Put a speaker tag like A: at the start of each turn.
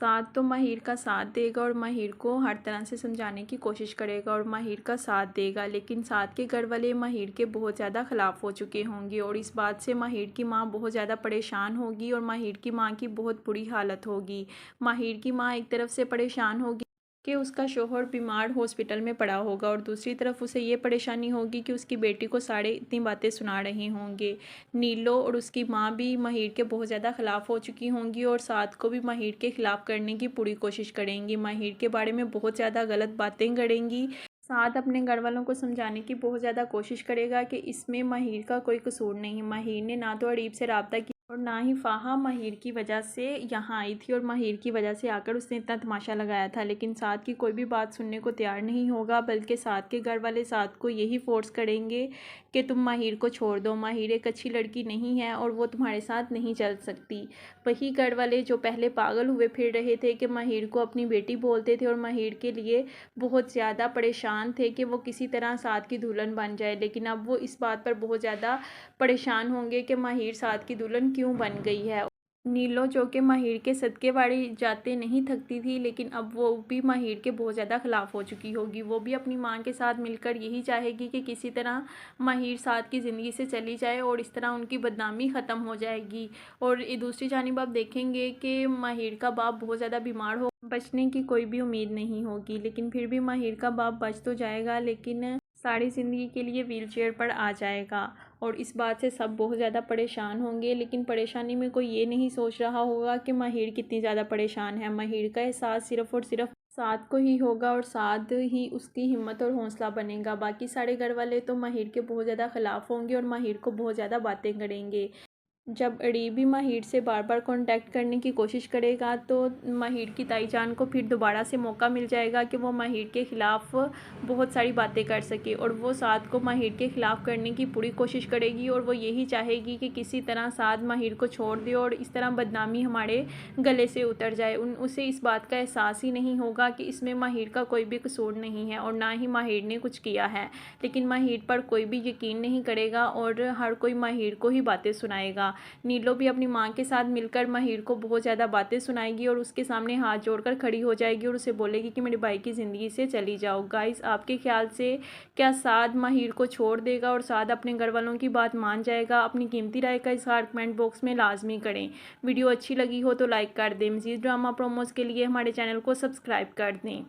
A: साद तो माहिर का साथ देगा और माहिर को हर तरह से समझाने की कोशिश करेगा और माहिर का साथ देगा, लेकिन साद के घर वाले माहिर के बहुत ज़्यादा ख़िलाफ़ हो चुके होंगे और इस बात से माहिर की माँ बहुत ज़्यादा परेशान होगी और माहिर की माँ की बहुत बुरी हालत होगी। माहिर की माँ एक तरफ से परेशान होगी कि उसका शोहर बीमार हॉस्पिटल में पड़ा होगा और दूसरी तरफ उसे ये परेशानी होगी कि उसकी बेटी को सारे इतनी बातें सुना रहे होंगे। नीलो और उसकी माँ भी माहिर के बहुत ज़्यादा ख़िलाफ़ हो चुकी होंगी और साद को भी माहिर के ख़िलाफ़ करने की पूरी कोशिश करेंगी, माहिर के बारे में बहुत ज़्यादा गलत बातें करेंगी। साद अपने घर वालों को समझाने की बहुत ज़्यादा कोशिश करेगा कि इसमें माहिर का कोई कसूर नहीं। माहिर ने ना तो अरीब से रब्ता किया और ना ही फ़ाहा माहिर की वजह से यहाँ आई थी और माहिर की वजह से आकर उसने इतना तमाशा लगाया था, लेकिन साद की कोई भी बात सुनने को तैयार नहीं होगा, बल्कि साद के घर वाले साद को यही फोर्स करेंगे कि तुम माहिर को छोड़ दो, माहिर एक अच्छी लड़की नहीं है और वो तुम्हारे साथ नहीं चल सकती। वही घर वाले जो पहले पागल हुए फिर रहे थे कि माहिर को अपनी बेटी बोलते थे और माहिर के लिए बहुत ज़्यादा परेशान थे कि वो किसी तरह साद की दुल्हन बन जाए, लेकिन अब वो इस बात पर बहुत ज़्यादा परेशान होंगे कि माहिर साद की दुल्हन क्यों बन गई है। नीलो जो कि माहिर के सदके बाड़ी जाते नहीं थकती थी, लेकिन अब वो भी माहिर के बहुत ज़्यादा ख़िलाफ़ हो चुकी होगी। वो भी अपनी माँ के साथ मिलकर यही चाहेगी कि किसी तरह माहिर साद की ज़िंदगी से चली जाए और इस तरह उनकी बदनामी ख़त्म हो जाएगी। और दूसरी जानिब आप देखेंगे कि माहिर का बाप बहुत ज़्यादा बीमार हो, बचने की कोई भी उम्मीद नहीं होगी, लेकिन फिर भी माहिर का बाप बच तो जाएगा, लेकिन सारी ज़िंदगी के लिए व्हील चेयर पर आ जाएगा और इस बात से सब बहुत ज़्यादा परेशान होंगे। लेकिन परेशानी में कोई ये नहीं सोच रहा होगा कि माहिर कितनी ज़्यादा परेशान है। माहिर का एहसास सिर्फ़ और सिर्फ साद को ही होगा और साद ही उसकी हिम्मत और हौसला बनेगा। बाकी सारे घर वाले तो माहिर के बहुत ज़्यादा ख़िलाफ़ होंगे और माहिर को बहुत ज़्यादा बातें करेंगे। जब अरीब भी माहिर से बार बार कांटेक्ट करने की कोशिश करेगा तो माहिर की ताई जान को फिर दोबारा से मौका मिल जाएगा कि वो माहिर के ख़िलाफ़ बहुत सारी बातें कर सके और वो साद को माहिर के ख़िलाफ़ करने की पूरी कोशिश करेगी और वो यही चाहेगी कि किसी तरह साद माहिर को छोड़ दे और इस तरह बदनामी हमारे गले से उतर जाए। उसे इस बात का एहसास ही नहीं होगा कि इसमें माहिर का कोई भी कसूर नहीं है और ना ही माहिर ने कुछ किया है, लेकिन माहिर पर कोई भी यकीन नहीं करेगा और हर कोई माहिर को ही बातें सुनाएगा। नीलो भी अपनी माँ के साथ मिलकर माहिर को बहुत ज़्यादा बातें सुनाएगी और उसके सामने हाथ जोड़कर खड़ी हो जाएगी और उसे बोलेगी कि मेरे भाई की ज़िंदगी से चली जाओ। गाइस, आपके ख्याल से क्या साद माहिर को छोड़ देगा और साद अपने घर वालों की बात मान जाएगा? अपनी कीमती राय का इज़हार कमेंट बॉक्स में लाजमी करें। वीडियो अच्छी लगी हो तो लाइक कर दें। मज़ीद ड्रामा प्रोमोज़ के लिए हमारे चैनल को सब्सक्राइब कर दें।